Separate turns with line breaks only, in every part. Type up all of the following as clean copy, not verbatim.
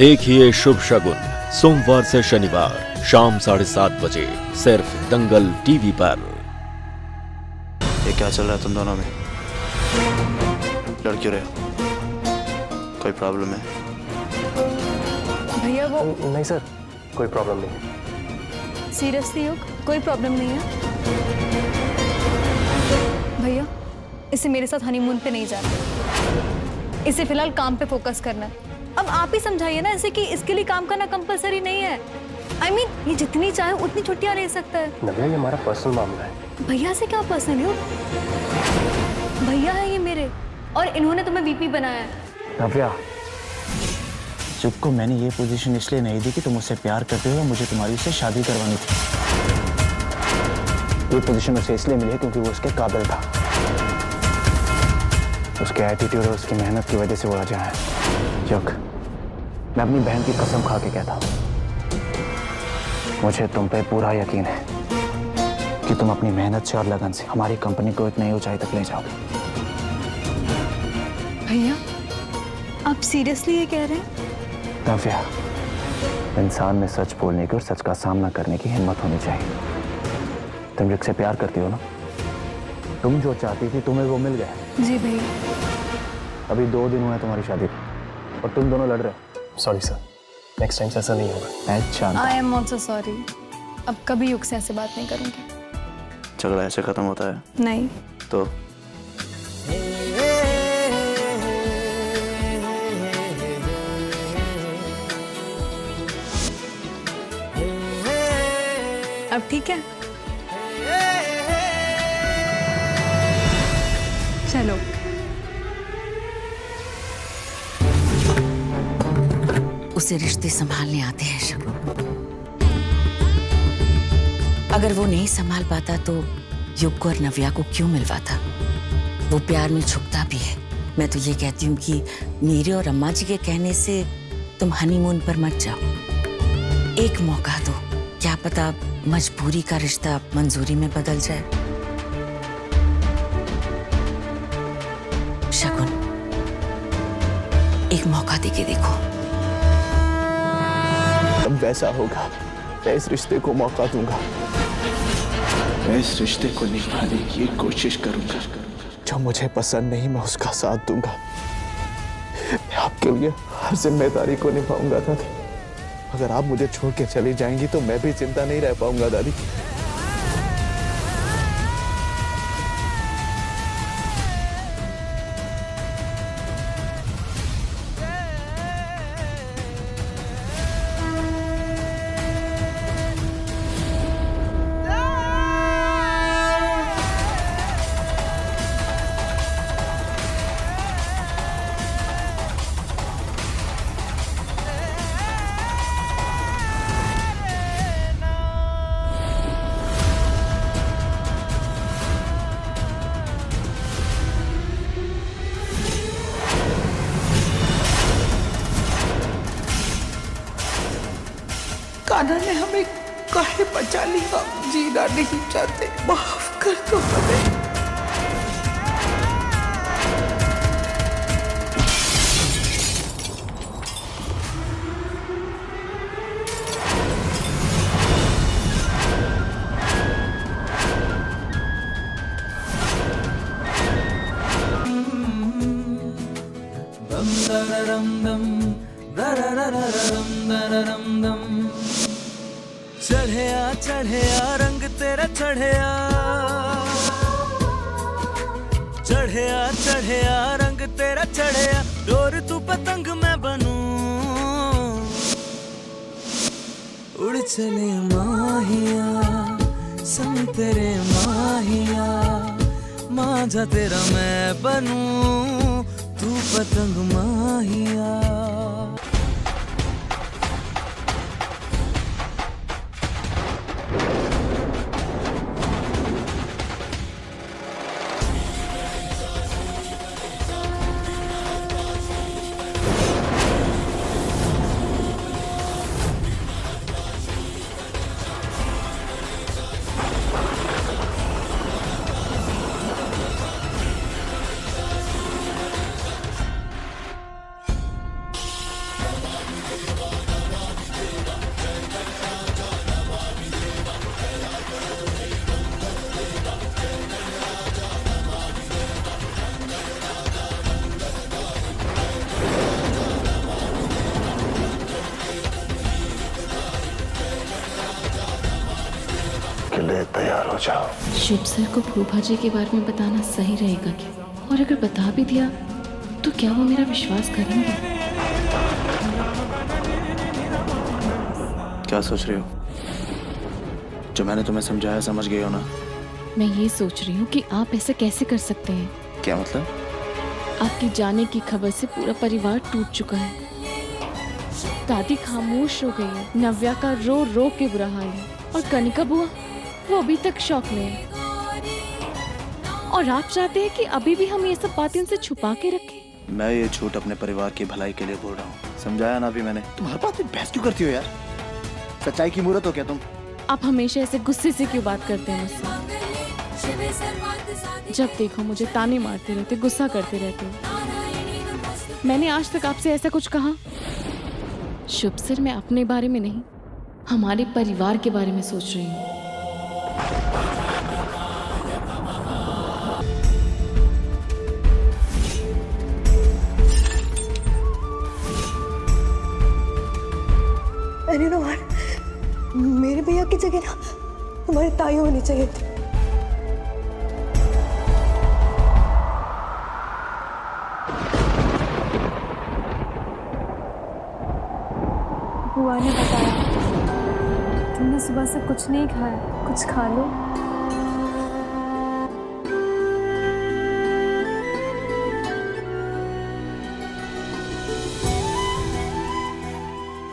देखिए शुभ शगुन सोमवार से शनिवार शाम 7:30 बजे सिर्फ दंगल टीवी पर।
ये क्या चल रहा है तुम दोनों में? लड़ क्यों रहे हो? कोई प्रॉब्लम है?
भैया वो
नहीं सर, कोई प्रॉब्लम नहीं।
सीरियसली युग, कोई प्रॉब्लम नहीं है। भैया इसे मेरे साथ हनीमून पे नहीं जाना, इसे फिलहाल काम पे फोकस करना है। अब आप ही समझाइए ना इसे कि इसके लिए काम करना कंपलसरी नहीं है। I mean, ये जितनी चाहे उतनी छुट्टियां ले सकता है।
नव्या, ये हमारा पर्सनल मामला है।
भैया से क्या पर्सनल हो? भैया है ये मेरे, और इन्होंने तुम्हें वीपी बनाया है।
नव्या, जुग को मैंने ये पोजीशन इसलिए नहीं दी कि तुम उससे प्यार करते हो, मुझे तुम्हारी उससे शादी करवानी थी। ये पोजीशन उसे इसलिए मिली है क्योंकि वो उसके काबिल था। उसके एटीट्यूड और उसकी मेहनत की वजह से वो आज यहाँ है। जुग, मैं अपनी बहन की कसम खा के कहता हूँ, मुझे तुम पे पूरा यकीन है कि तुम अपनी मेहनत से और लगन से हमारी कंपनी को एक नई ऊंचाई तक ले जाओगे।
भैया आप सीरियसली ये कह रहे हैं?
नव्या, इंसान में सच बोलने की और सच का सामना करने की हिम्मत होनी चाहिए। तुम जिससे प्यार करती हो ना, तुम जो चाहती थी तुम्हें वो मिल गया।
जी भैया।
अभी 2 दिन हुए हैं तुम्हारी शादी को और तुम दोनों लड़ रहे हो।
सॉरी सर, नेक्स्ट टाइम से ऐसा नहीं होगा।
अच्छा,
आई एम ऑल्सो सॉरी। अब कभी युग से ऐसे बात नहीं करूंगी।
झगड़ा ऐसे खत्म होता है?
नहीं।
तो
अब ठीक है, चलो।
उसे रिश्ते संभालने आते हैं शगुन। अगर वो नहीं संभाल पाता तो युग को और नव्या को क्यों मिलवाता? वो प्यार में झुकता भी है। मैं तो ये कहती हूँ कि मेरे और अम्मा जी के कहने से तुम हनीमून पर मत जाओ। एक मौका दो, क्या पता मजबूरी का रिश्ता मंजूरी में बदल जाए। शगुन, एक मौका देके देखो।
अब वैसा होगा, मैं इस रिश्ते को मौका दूंगा।
मैं इस रिश्ते को निभाने की कोशिश करूंगा।
जो मुझे पसंद नहीं मैं उसका साथ दूंगा। मैं आपके लिए हर जिम्मेदारी को निभाऊंगा दादी। अगर आप मुझे छोड़ के चली जाएंगी तो मैं भी चिंता नहीं रह पाऊंगा दादी।
कान्हा ने हमें काहे बचा लिया, जीना नहीं चाहते, माफ कर दो हमें।
चढ़िया चढ़िया रंग तेरा चढ़िया, चढ़िया चढ़िया रंग तेरा चढ़िया, डोर तू पतंग मैं बनूं, उड़ चले माहिया संग तेरे माहिया, मांझा तेरा मैं बनूं, तू पतंग माहिया।
सोचा?
शुभ सर को फूफा जी के बारे में बताना सही रहेगा क्या? और अगर बता भी दिया तो क्या वो मेरा विश्वास करेंगे?
क्या सोच रही हो? जो मैंने तुम्हें समझाया समझ गई हो ना?
मैं ये सोच रही हूँ कि आप ऐसे कैसे कर सकते हैं?
क्या मतलब?
आपके जाने की खबर से पूरा परिवार टूट चुका है। दादी खामोश हो गई है, नव्या का रो रो के बुरा हाल है, और कनिका बुआ वो अभी तक शौक में है। और आप चाहते हैं कि अभी भी हम ये सब बातें उनसे छुपा के रखें?
मैं ये झूठ अपने परिवार की भलाई के लिए बोल रहा हूँ। समझाया ना अभी मैंने। तुम हर बात में बहस क्यों करती हो यार? सच्चाई की मूर्त हो क्या तुम?
आप हमेशा ऐसे गुस्से से क्यों बात करते हैं मुझसे? जब देखो मुझे ताने मारते रहते, गुस्सा करते रहते हो। मैंने आज तक आपसे ऐसा कुछ कहा? शुभ सर, मैं अपने बारे में नहीं, हमारे परिवार के बारे में सोच रही हूँ।
अरे रोहन, मेरे भैया की जगह ना तुम्हारी ताई होनी चाहिए थी।
बुआ ने बताया तुमने सुबह से कुछ नहीं खाया, कुछ खा लो।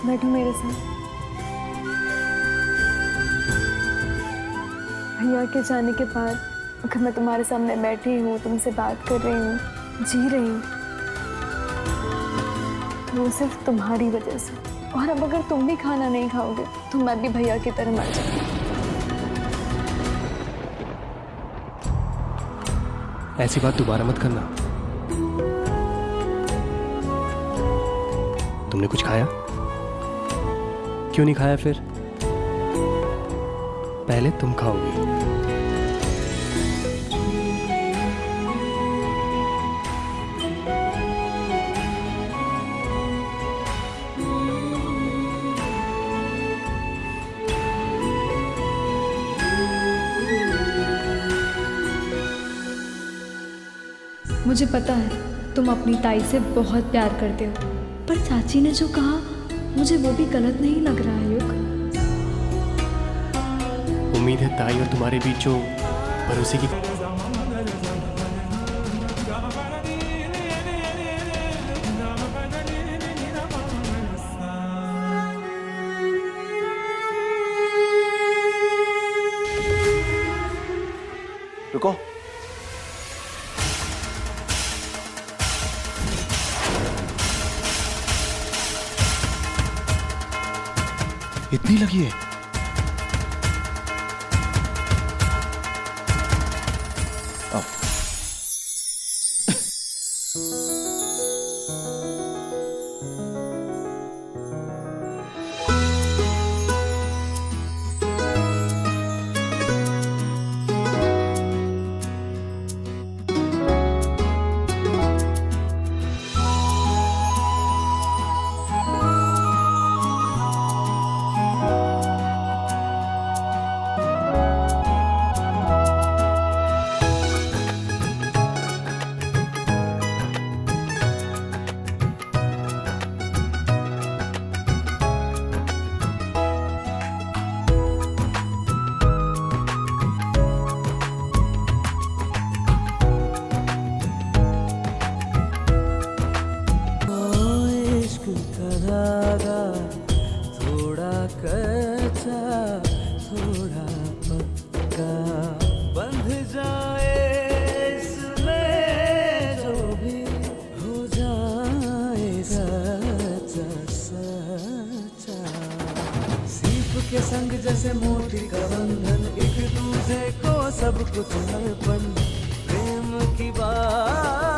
बैठो मेरे साथ। भैया के जाने के बाद अगर मैं तुम्हारे सामने बैठी हूँ, तुमसे बात कर रही हूँ, जी रही हूँ, तो वो सिर्फ तुम्हारी वजह से। और अब अगर तुम भी खाना नहीं खाओगे तो मैं भी भैया की तरह मर जाऊंगी।
ऐसी बात दोबारा मत करना। तुमने कुछ खाया? क्यों नहीं खाया फिर? पहले तुम खाओगी।
मुझे पता है तुम अपनी ताई से बहुत प्यार करते हो, पर चाची ने जो कहा मुझे वो भी गलत नहीं लग रहा है युग।
उम्मीद है ताई और तुम्हारे बीच जो भरोसे की
रुको। इतनी लगी है?
थोड़ा कच्चा थोड़ा पक्का बंध जाए इसमें जो भी हो जाए सच्चा सच्चा। सीप के संग जैसे मोती का बंधन, एक दूसरे को सब कुछ अर्पण, प्रेम की बात